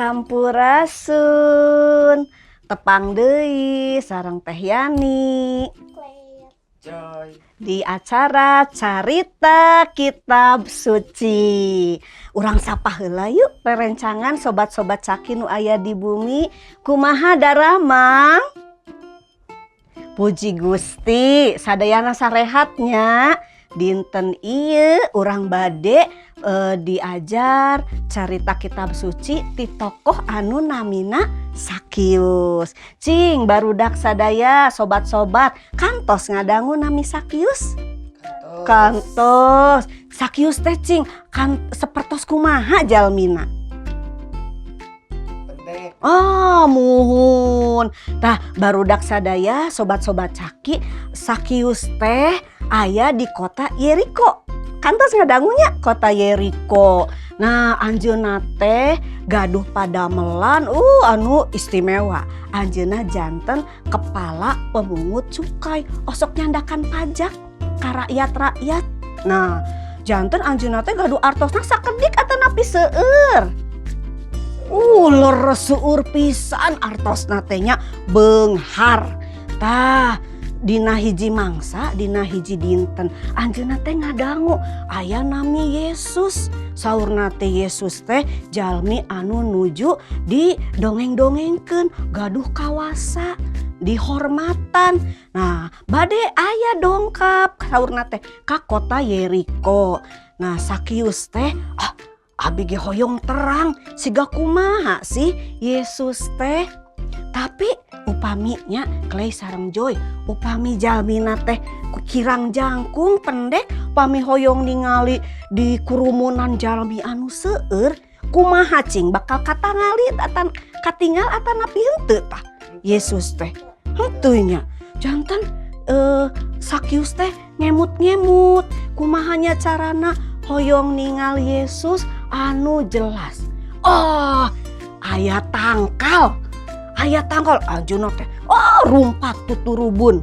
Sampurasun tepang deui sareng Teh Yani Joy di acara Carita Kitab Suci. Urang sapa heula yuk rerencangan sobat-sobat Caki nu aya di bumi. Kumaha daramang? Puji Gusti, sadayana sarehatnya. Dinten ieu urang bade diajar carita kitab suci ti tokoh anu namina Sakius. Cing barudak sadaya sobat-sobat kantos ngadangu nami Sakius? Kantos. Sakius teh cing kan sapertos kumaha jalmina? pendek. Oh muhun. Tah barudak sadaya sobat-sobat Caki, Sakius teh aya di kota Yeriko. Kantos ngadangunya kota Yeriko. Nah anjeunna teh gaduh padamelan anu istimewa. Anjeunna janten kepala pemungut cukai, osok nyandakan pajak ka rakyat-rakyat. Nah janten anjeunna teh gaduh artosna sakedik atanapi seueur. Leres seueur pisan artosna teh nya beunghar. Tah dina hiji mangsa, dina hiji dinten anjeunna teh ngadangu aya nami Yesus. Saurna teh Yesus teh jalmi anu nuju di dongeng-dongengkeun, gaduh kawasa, dihormatan. Nah bade aya dongkap saurna teh ka kota Yeriko. Nah Sakius teh abi ge hoyong terang siga kumaha sih Yesus teh. Tapi upaminya Clay sareng Joy, upami jalmina teh kirang jangkung pendek, upami hoyong ningali di kerumunan jalmi anu seueur, kumaha cing bakal katingal atanapi henteu tah Yesus teh. Henteu nya. Janten Sakius teh ngemut-ngemut, kumahanya carana hoyong ningal Yesus anu jelas. Oh, aya tangkal. Aya tangkal anjeunna teh rumpat tuturubun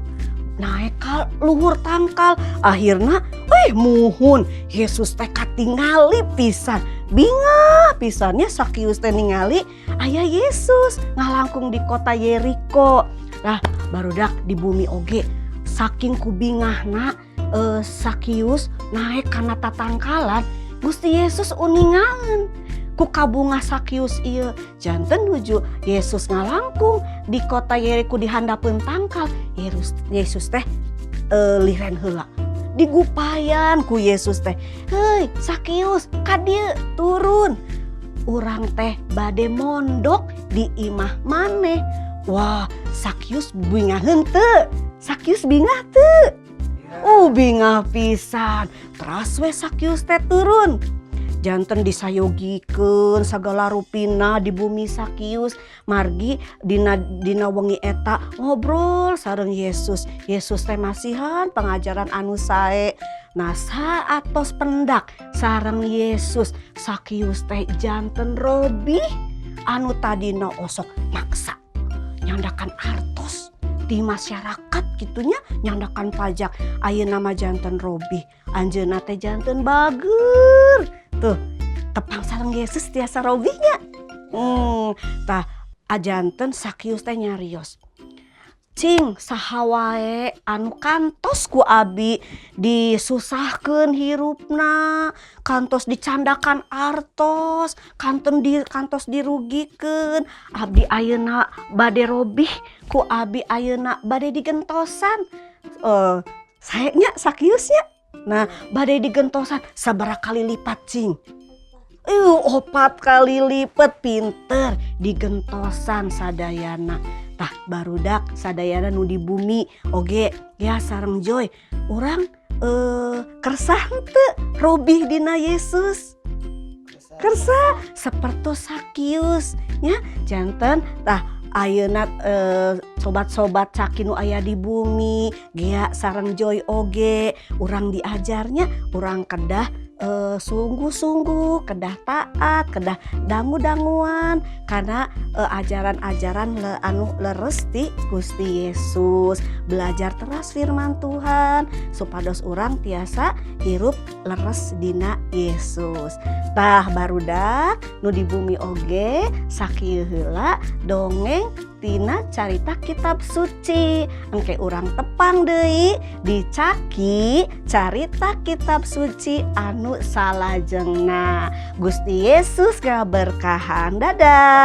naek ka luhur tangkal. Akhirna muhun Yesus teh katingali pisan, bingah pisannya Sakius teh ningali aya Yesus ngalangkung di kota Yeriko. Nah barudak di bumi oge saking kubingahna Sakius naek kana tatangkalan Gusti Yesus uningalan ku kabunga Sakius ieu. Janten nuju Yesus ngalangkung di kota Yeriko dihandapeun tangkal. Yesus teh liren heula digupayan ku Yesus teh. Hei Sakius ka dieu turun, urang teh bade mondok di imah maneh. Wah Sakius bingah henteu? Sakius bingah teu? Bingah pisan. Teras we Sakius teh turun. Janten disayogikeun sagala rupina di bumi Sakius. Margi dina wengi eta ngobrol sareng Yesus. Yesus teh masihan pengajaran anu sae. Nah saatos pendak sareng Yesus, Sakius teh janten robih anu tadina osok maksa nyandakan artos di masyarakat gitunya, nyandakan pajak. Ayeuna mah janten robih, anjeunna teh janten bager. Tuh tepang sareng Yesus tiasa robihnya. Tah ajanten Sakius teh nyarios, cing saha wae anu kantos ku abi disusahkeun hirupna, kantos dicandakan artos, kantos dirugikeun, abdi ayeuna bade robih ku abi ayeuna bade digentosan. Sayanya Sakiusnya. Nah bade digentosan sabaraha kali lipat cing? 4 kali lipat, pinter digentosan sadayana. Tah barudak sadayana nu di bumi oge ya sareng Joy, urang kersah henteu robih dina Yesus? Kersah sapertos Sakius nya janten. Tah ayeuna sobat-sobat caki nu aya di bumi Gia sareng Joy oge urang diajarnya urang kedah sungguh-sungguh kedah taat kedah dangu-danguan karena ajaran-ajaran anu leres ti Gusti Yesus belajar teras firman Tuhan supados urang tiasa hirup leres dina Yesus. Tah barudak nu di bumi oge sakieu heula dongeng tina carita kitab suci engke urang tepang deui dicaki carita kitab suci anu salajengna. Gusti Yesus ngaberkahan. Dadah.